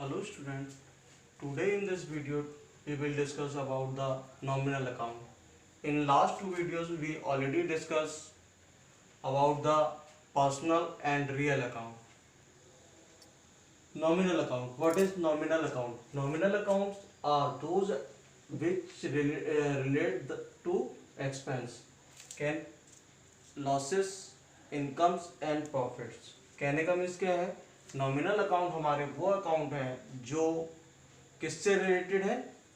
Hello students, today in this video we will discuss about the nominal account. In last two videos we already discussed about the personal and real account. Nominal account. What is nominal account? Nominal accounts are those which relate to expense, can losses, incomes and profits. कहने का means क्या है? Nominal account हमारे वो account हैं जो किससे related है?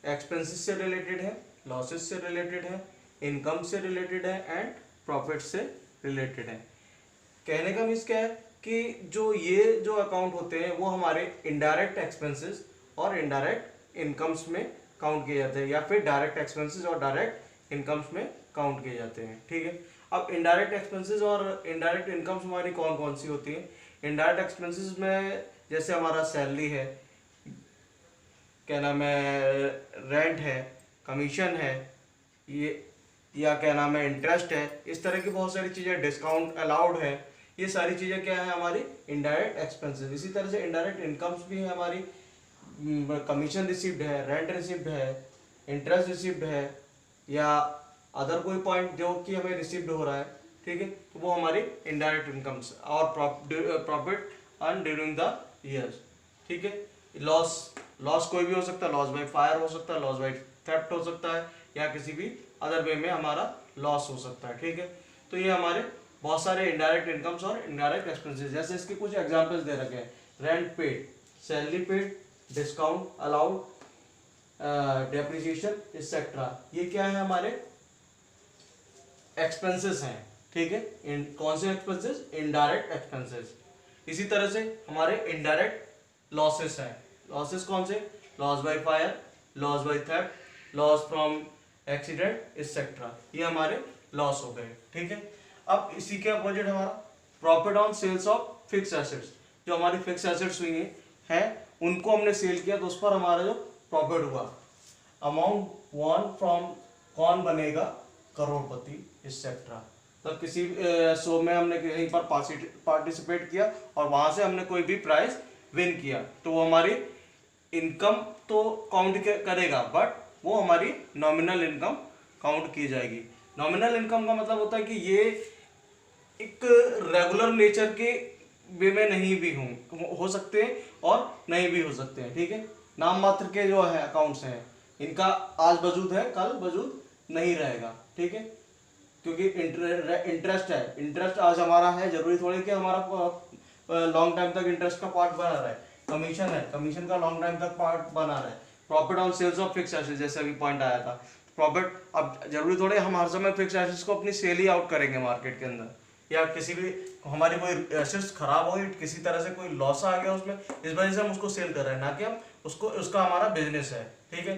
एक्सपेंसेस से रिलेटेड है, लॉसेस से रिलेटेड है, इनकम से रिलेटेड है एंड प्रॉफिट से रिलेटेड है. कहने का मीन्स क्या है कि जो अकाउंट होते हैं वो हमारे इनडायरेक्ट एक्सपेंसेस और इनडायरेक्ट इनकम्स में काउंट किए जाते हैं, या फिर डायरेक्ट एक्सपेंसेस और डायरेक्ट इनकम्स में काउंट किए जाते हैं. ठीक है. अब इनडायरेक्ट एक्सपेंसेस और इनडायरेक्ट इनकम्स हमारी कौन कौन सी होती हैं? इनडायरेक्ट एक्सपेंसेस में जैसे हमारा सैलरी है, क्या नाम है, रेंट है, कमीशन है, ये या क्या नाम है, इंटरेस्ट है, इस तरह की बहुत सारी चीज़ें, डिस्काउंट अलाउड है, ये सारी चीज़ें क्या है हमारी इनडायरेक्ट एक्सपेंसेस. इसी तरह से इनडायरेक्ट इनकम्स भी है हमारी, कमीशन रिसीव्ड है, रेंट रिसीव्ड है, इंटरेस्ट रिसीव्ड है, या अदर कोई पॉइंट जो कि हमें रिसीव्ड हो रहा है. ठीक है. तो वो हमारी इनडायरेक्ट इनकम्स और profit earn during the years. ठीक है. लॉस कोई भी हो सकता है, लॉस बाय फायर हो सकता है, लॉस बाय थेफ्ट हो सकता है, या किसी भी अदर वे में हमारा लॉस हो सकता है. ठीक है. तो ये हमारे बहुत सारे इनडायरेक्ट इनकम्स और इनडायरेक्ट एक्सपेंसेस. जैसे इसके कुछ एग्जांपल्स दे रखे हैं: rent paid, salary paid, discount allowed, depreciation etcetera. ये क्या है? हमारे एक्सपेंसेस हैं. ठीक है. कौन से एक्सपेंसेस? Indirect expenses. इसी तरह से हमारे इनडायरेक्ट लॉसेस हैं. लॉसेस कौन से? Loss by fire, loss by theft, loss from accident etcetera. ये हमारे लॉस हो गए. ठीक है. अब इसी के अपोजिट हमारा profit on sales of fix assets. जो हमारी फिक्स एसेट्स हुई हैं उनको हमने सेल किया तो उस पर हमारा जो प्रॉफिट हुआ, अमाउंट वन फ्रॉम, कौन बनेगा करोड़पति एक्सेट्रा. तो किसी शो में हमने कहीं पर पार्टिसिपेट किया और वहां से हमने कोई भी प्राइज विन किया तो वो हमारी इनकम तो काउंट करेगा, बट वो हमारी नॉमिनल इनकम काउंट की जाएगी. नॉमिनल इनकम का मतलब होता है कि ये एक रेगुलर नेचर के वे में नहीं भी हो सकते हैं और नहीं भी हो सकते हैं. ठीक है. नाम मात्र के जो है अकाउंट्स हैं, इनका आज वजूद है, कल वजूद नहीं रहेगा. ठीक है. क्योंकि इंटरेस्ट है, इंटरेस्ट आज हमारा है, जरूरी थोड़ी कि हमारा लॉन्ग टाइम तक इंटरेस्ट का पार्ट बना रहा है. कमीशन है, कमीशन का लॉन्ग टाइम तक पार्ट बना रहा है. Profit on sales of fix assets, जैसे अभी पॉइंट आया था, प्रॉफिट, अब जरूरी थोड़े हम हर समय फिक्स एसेट्स को अपनी सेल ही आउट करेंगे मार्केट के अंदर, या किसी भी हमारी कोई एसेट्स खराब हो गई, किसी तरह से कोई लॉस आ गया उसमें, इस वजह से हम उसको सेल कर रहे हैं, ना कि हम उसको, उसका हमारा बिजनेस है. ठीक है.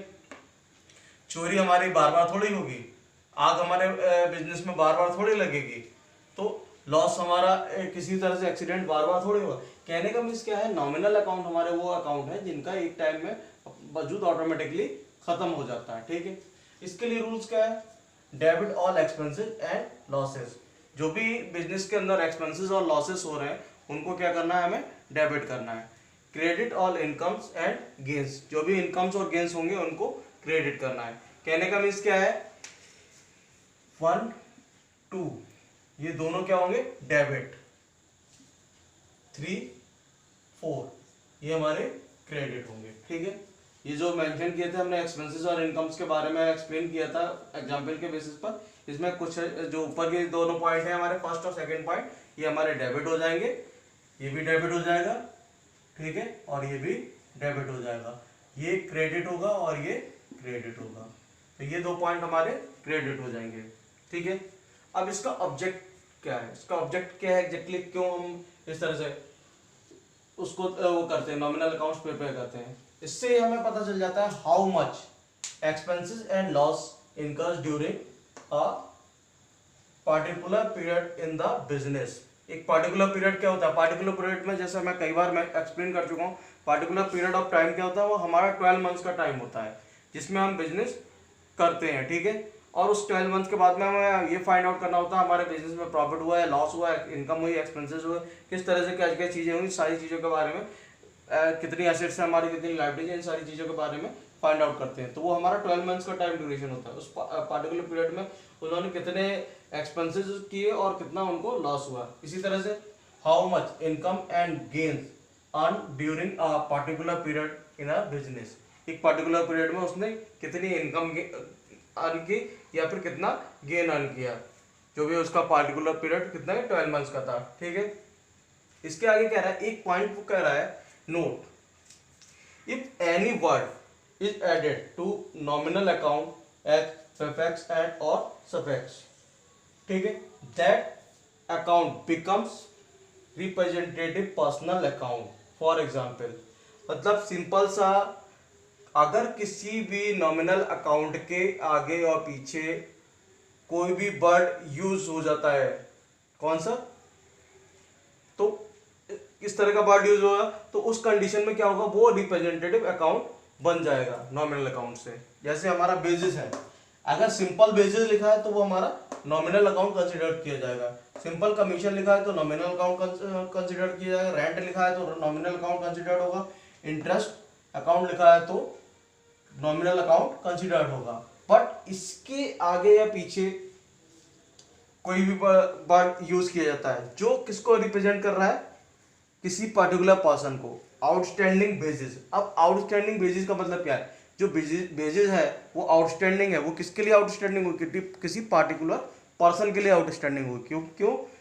चोरी हमारी बार बार थोड़ी होगी, आग हमारे बिजनेस में बार बार थोड़ी लगेगी, तो लॉस हमारा किसी तरह से एक्सीडेंट बार बार थोड़ी होगा. कहने का मीन्स क्या है? नॉमिनल अकाउंट हमारे वो अकाउंट है जिनका एक टाइम में वजूद ऑटोमेटिकली खत्म हो जाता है. ठीक है. इसके लिए रूल्स क्या है? Debit all expenses and losses. जो भी बिजनेस के अंदर एक्सपेंसेस और लॉसेस हो रहे हैं उनको क्या करना है? हमें डेबिट करना है. Credit all incomes and gains. जो भी इनकम्स और गेन्स होंगे उनको क्रेडिट करना है. कहने का मीन्स क्या है? 1, 2 ये दोनों क्या होंगे? डेबिट. 3, 4 ये हमारे क्रेडिट होंगे. ठीक है. ये जो मेंशन किए थे हमने एक्सपेंसेस और इनकम्स के बारे में एक्सप्लेन किया था एग्जांपल के बेसिस पर. इसमें कुछ जो ऊपर के दोनों पॉइंट है हमारे, फर्स्ट और सेकंड पॉइंट, ये हमारे डेबिट हो जाएंगे. ये भी डेबिट हो जाएगा. ठीक है. और ये भी डेबिट हो जाएगा. ये क्रेडिट होगा और ये क्रेडिट होगा. तो ये दो पॉइंट हमारे क्रेडिट हो जाएंगे. ठीक है. अब इसका ऑब्जेक्ट क्या है? इसका ऑब्जेक्ट क्या है एग्जैक्टली? क्यों हम इस तरह से उसको वो करते हैं, नॉमिनल अकाउंट्स प्रिपेयर करते हैं? इससे हमें पता चल जाता है how much expenses and loss incurs during a particular period in the business. एक पार्टिकुलर पीरियड क्या होता है? पार्टिकुलर पीरियड में जैसे मैं कई बार मैं एक्सप्लेन कर चुका हूँ, पार्टिकुलर पीरियड ऑफ टाइम क्या होता है? वो हमारा 12 मंथ्स का टाइम होता है जिसमें हम बिजनेस करते हैं. ठीक है. और उस 12 मंथ्स के बाद में हमें ये फाइंड आउट करना होता है हमारे बिजनेस में प्रॉफिट हुआ है, लॉस हुआ है, इनकम हुई, एक्सपेंसेस हुए, किस तरह से क्या क्या चीज़ें हुई, सारी चीज़ों के बारे में कितनी एसेट्स है हमारी, कितनी लाइबिलिटी है, इन सारी चीज़ों के बारे में फाइंड आउट करते हैं। तो वो हमारा 12 मंथ्स का टाइम ड्यूरेशन होता है। उस पार्टिकुलर पीरियड में उन्होंने कितने एक्सपेंसेस किए और कितना उनको लॉस हुआ। इसी तरह से how much income and gains earn during a particular period in a business, एक पार्टिकुलर पीरियड में उसने कितनी इनकम अर्न की या फिर कितना गेन अर्न किया, जो भी उसका पार्टिकुलर पीरियड कितना है 12 मंथ्स का था। ठीक है, इसके आगे कह रहा है, एक पॉइंट कह रहा है note if any word is added to nominal account as prefix and or suffix, ठीक है, that account becomes representative personal account. For example, मतलब सिंपल सा, अगर किसी भी नॉमिनल अकाउंट के आगे और पीछे कोई भी वर्ड यूज हो जाता है, कौन सा, तो किस तरह का वर्ड यूज होगा, तो उस कंडीशन में क्या होगा, वो रिप्रेजेंटेटिव अकाउंट बन जाएगा नॉमिनल अकाउंट से। जैसे हमारा बेसिस है, अगर सिंपल बेसिस लिखा है तो वो हमारा नॉमिनल अकाउंट कंसिडर किया जाएगा। सिंपल कमीशन लिखा है तो नॉमिनल अकाउंट कंसिडर किया जाएगा। रेंट लिखा है तो नॉमिनल अकाउंट कंसिडर होगा। इंटरेस्ट अकाउंट लिखा है तो नॉमिनल अकाउंट कंसिडर्ड होगा। बट इसके आगे या पीछे कोई भी वर्ड यूज किया जाता है जो किसको रिप्रेजेंट कर रहा है, किसी पर्टिकुलर पर्सन को। आउटस्टैंडिंग बेसिस, अब आउटस्टैंडिंग बेसिस का मतलब क्या है, जो बेसिस है वो आउटस्टैंडिंग है, वो किसके लिए आउटस्टैंडिंग हुई, किसी पार्टिकुलर पर्सन के लिए आउटस्टैंडिंग हुई। क्यों?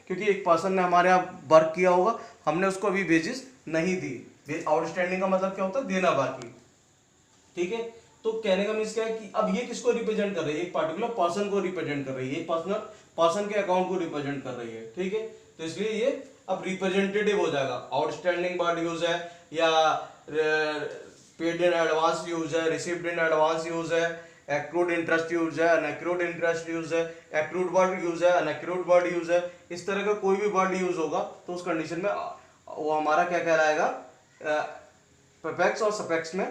क्योंकि एक पर्सन ने हमारे यहाँ वर्क किया होगा, हमने उसको अभी बेसिस नहीं दी। आउटस्टैंडिंग का मतलब क्या होता है, देना बाकी। ठीक है, तो कहने का मीन्स क्या है कि अब ये किसको रिप्रेजेंट कर रही है, एक पार्टिकुलर पर्सन को रिप्रेजेंट कर रही है, एक पर्सन के अकाउंट को रिप्रेजेंट कर रही है। ठीक है, तो इसलिए ये अब रिप्रेजेंटेटिव हो जाएगा। आउटस्टैंडिंग वर्ड यूज है, या पेड इन एडवांस यूज है, रिसीव्ड इन एडवांस यूज है, एक्रूड इंटरेस्ट यूज है, अनएक्रूड इंटरेस्ट यूज है, एक्रूड वर्ड यूज है, अनएक्रूड वर्ड यूज है। इस तरह का कोई भी वर्ड यूज होगा तो उस कंडीशन में वो हमारा क्या कहलाएगा, प्रीफिक्स और सफिक्स में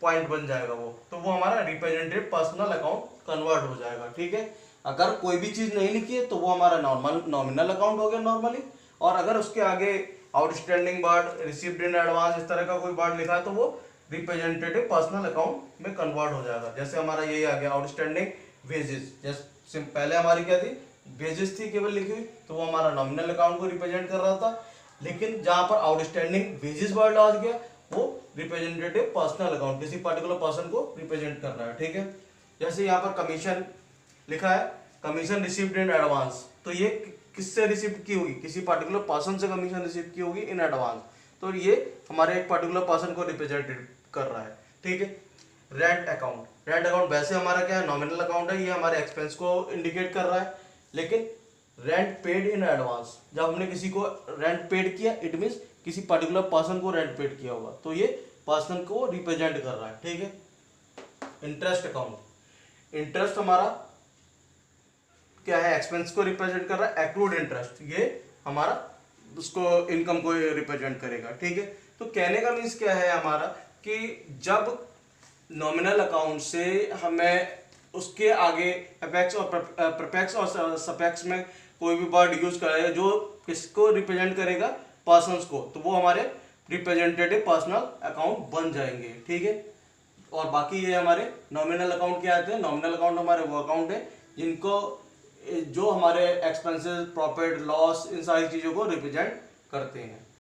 पॉइंट बन जाएगा वो, तो वो हमारा रिप्रेजेंटेटिव पर्सनल अकाउंट कन्वर्ट हो जाएगा। ठीक है, अगर कोई भी चीज नहीं लिखी है तो वो हमारा नॉमिनल अकाउंट हो गया नॉर्मली, और अगर उसके आगे outstanding word, received in advance, इस तरह का कोई वर्ड लिखा है तो वो रिप्रेजेंटेटिव पर्सनल अकाउंट में कन्वर्ट हो जाएगा। जैसे हमारा यही आ गया आउटस्टैंडिंग वेजेस, जैसे पहले हमारी क्या थी, वेजेस थी केवल लिखी हुई, तो वो हमारा नॉमिनल अकाउंट को रिप्रेजेंट कर रहा था। लेकिन जहां पर आउटस्टैंडिंग वेजेस वर्ड आ गया वो रिप्रेजेंटेटिव पर्सनल अकाउंट, किसी पर्टिकुलर पर्सन को रिप्रेजेंट कर रहा है। ठीक है, जैसे यहाँ पर कमीशन लिखा है, कमीशन रिसीव्ड इन एडवांस, तो ये किससे रिसीव की होगी, किसी पर्टिकुलर पर्सन से कमीशन रिसीव की होगी इन एडवांस, तो ये हमारे एक पर्टिकुलर पर्सन को रिप्रेजेंट कर रहा है। ठीक है, रेंट अकाउंट, रेंट अकाउंट वैसे हमारा क्या है, नॉमिनल अकाउंट है, ये हमारे एक्सपेंस को इंडिकेट कर रहा है। लेकिन रेंट पेड इन एडवांस, जब हमने किसी को रेंट पेड किया, इट मीन्स किसी पर्टिकुलर पर्सन को रेंट पेड किया होगा, तो ये पर्सन को रिप्रेजेंट कर रहा है। ठीक है, इंटरेस्ट अकाउंट, इंटरेस्ट हमारा क्या है, एक्सपेंस को रिप्रेजेंट कर रहा है। एक्रूड इंटरेस्ट, ये हमारा उसको इनकम को रिप्रेजेंट करेगा। ठीक है, तो कहने का मीन्स क्या है हमारा, कि जब नॉमिनल अकाउंट से हमें उसके आगे अपेक्स और प्रीफिक्स और सफिक्स में कोई भी वर्ड यूज कराएगा जो किसको रिप्रेजेंट करेगा, पर्सन्स को, तो वो हमारे रिप्रेजेंटेटिव पर्सनल अकाउंट बन जाएंगे। ठीक है, और बाकी ये हमारे नॉमिनल अकाउंट क्या आते हैं, नॉमिनल अकाउंट हमारे वो अकाउंट है जिनको, जो हमारे एक्सपेंसेस, प्रॉफिट, लॉस, इन सारी चीज़ों को रिप्रेजेंट करते हैं।